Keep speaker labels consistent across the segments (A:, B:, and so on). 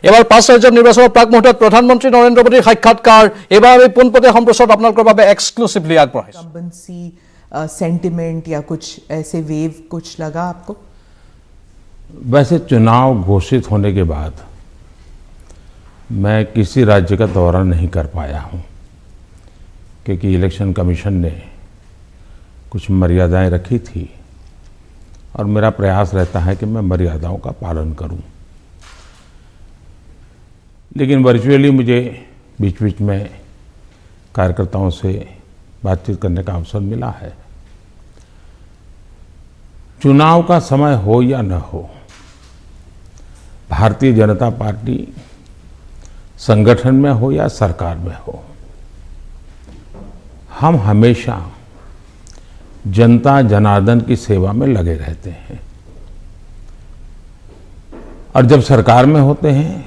A: এবাৰ ৫ ৰাজ্যৰ নিৰ্বাচনৰ প্ৰাক মুহূৰ্তত প্ৰধানমন্ত্ৰী নৰেন্দ্ৰ মোদীৰ সাক্ষাৎকাৰ এবাৰ আমি পোনপটীয়া সম্প্ৰচাৰত আপোনালোকৰ বাবে এক্সক্লুসিভলি আগবঢ়াইছো।
B: कंबेंसी सेंटिमेंट या कुछ ऐसे वेव कुछ लगा आपको?
C: वैसे चुनाव घोषित होने के बाद मैं किसी राज्य का दौरा नहीं कर पाया हूं, क्योंकि इलेक्शन कमीशन ने कुछ मर्यादाएं रखी थी और मेरा प्रयास रहता है कि मैं मर्यादाओं का पालन करूं। लेकिन वर्चुअली मुझे बीच बीच में कार्यकर्ताओं से बातचीत करने का अवसर मिला है। चुनाव का समय हो या न हो, भारतीय जनता पार्टी संगठन में हो या सरकार में हो, हम हमेशा जनता जनार्दन की सेवा में लगे रहते हैं। और जब सरकार में होते हैं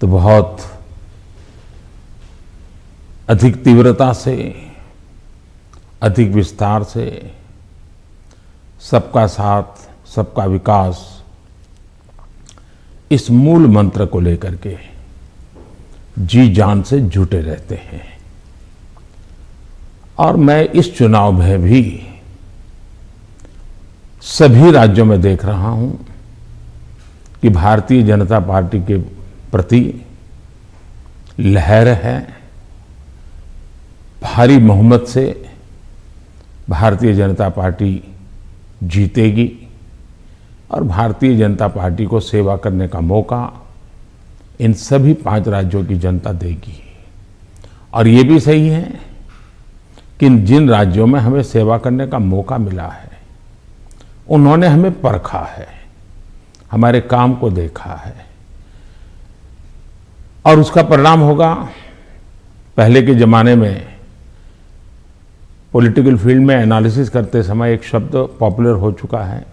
C: तो बहुत अधिक तीव्रता से, अधिक विस्तार से सबका साथ, सबका विकास, इस मूल मंत्र को लेकर के जी जान से जुटे रहते हैं। और मैं इस चुनाव में भी सभी राज्यों में देख रहा हूं कि भारतीय जनता पार्टी के प्रति लहर है। भारी बहुमत से भारतीय जनता पार्टी जीतेगी और भारतीय जनता पार्टी को सेवा करने का मौका इन सभी 5 राज्यों की जनता देगी। और ये भी सही है कि जिन राज्यों में हमें सेवा करने का मौका मिला है उन्होंने हमें परखा है, हमारे काम को देखा है और उसका परिणाम होगा। पहले के जमाने में पॉलिटिकल फील्ड में एनालिसिस करते समय एक शब्द पॉपुलर हो चुका है,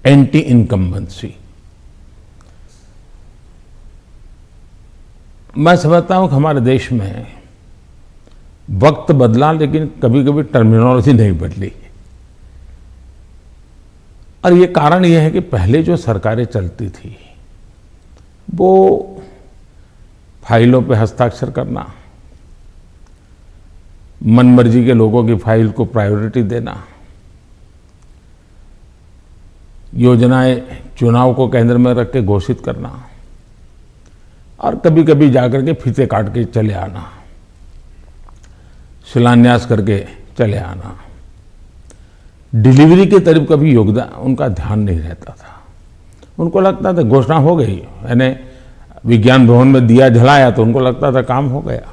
C: एंटी इनकम्बेंसी। मैं समझता हूं कि हमारे देश में वक्त बदला लेकिन कभी कभी टर्मिनोलॉजी नहीं बदली। और ये कारण ये है कि पहले जो सरकारें चलती थी वो फाइलों पे हस्ताक्षर करना, मनमर्जी के लोगों की फाइल को प्रायोरिटी देना, योजनाएं चुनाव को केंद्र में रख के घोषित करना और कभी कभी जाकर के फीते काट के चले आना, शिलान्यास करके चले आना। डिलीवरी के तरफ कभी योगदान उनका ध्यान नहीं रहता था। उनको लगता था घोषणा हो गई, यानी विज्ञान भवन में दिया जलाया तो उनको लगता था काम हो गया।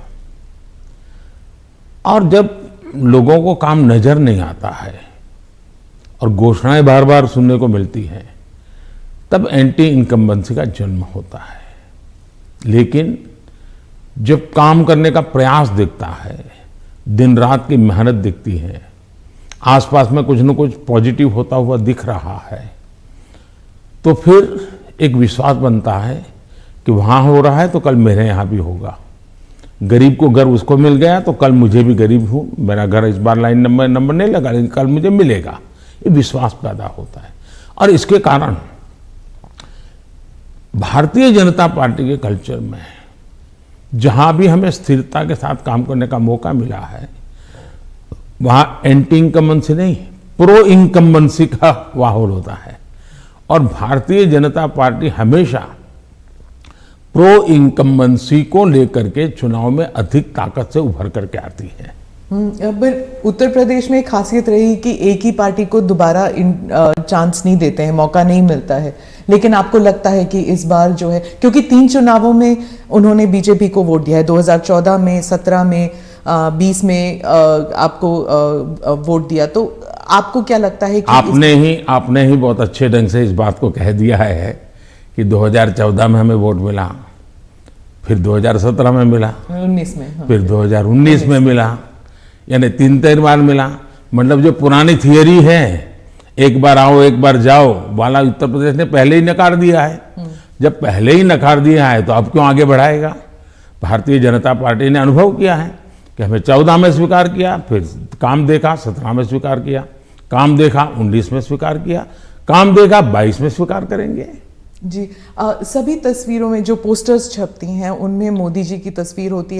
C: और जब लोगों को काम नजर नहीं आता है और घोषणाएं बार बार सुनने को मिलती हैं, तब एंटी इनकम्बेंसी का जन्म होता है। लेकिन जब काम करने का प्रयास दिखता है, दिन रात की मेहनत दिखती है, आसपास में कुछ न कुछ पॉजिटिव होता हुआ दिख रहा है, तो फिर एक विश्वास बनता है कि वहां हो रहा है तो कल मेरे यहां भी होगा। गरीब को घर उसको मिल गया तो कल मुझे भी गरीब हूं, मेरा घर इस बार लाइन नंबर नहीं लगा लेकिन कल मुझे मिलेगा। ये विश्वास पैदा होता है। और इसके कारण भारतीय जनता पार्टी के कल्चर में जहां भी हमें स्थिरता के साथ काम करने का मौका मिला है, वहां एंटी इनकम्बेंसी नहीं, प्रो इनकम्बेंसी का माहौल होता है। और भारतीय जनता पार्टी हमेशा प्रो इनकम्बेंसी को लेकर के चुनाव में अधिक ताकत से उभर करके आती है।
B: पर उत्तर प्रदेश में एक खासियत रही कि एक ही पार्टी को दोबारा चांस नहीं देते हैं, मौका नहीं मिलता है। लेकिन आपको लगता है कि इस बार जो है, क्योंकि 3 चुनावों में उन्होंने बीजेपी को वोट दिया है, 2014 में, 17 में, 20 में आपको वोट दिया, तो आपको क्या लगता है कि
C: आपने ही बहुत अच्छे ढंग से इस बात को कह दिया है कि 2014 में हमें वोट मिला, फिर 2017 में मिला,
B: 19 में, हाँ,
C: फिर 2019 में मिला, यानी 3 बार मिला। मतलब जो पुरानी थियरी है, एक बार आओ एक बार जाओ वाला, उत्तर प्रदेश ने पहले ही नकार दिया है। जब पहले ही नकार दिया है तो अब क्यों आगे बढ़ाएगा? भारतीय जनता पार्टी ने अनुभव किया है कि हमें 14 में स्वीकार किया, फिर काम देखा 17 में स्वीकार किया, काम देखा 19 में स्वीकार किया, काम देखा 22 में स्वीकार करेंगे।
B: जी, सभी तस्वीरों में जो पोस्टर्स छपती हैं उनमें मोदी जी की तस्वीर होती है।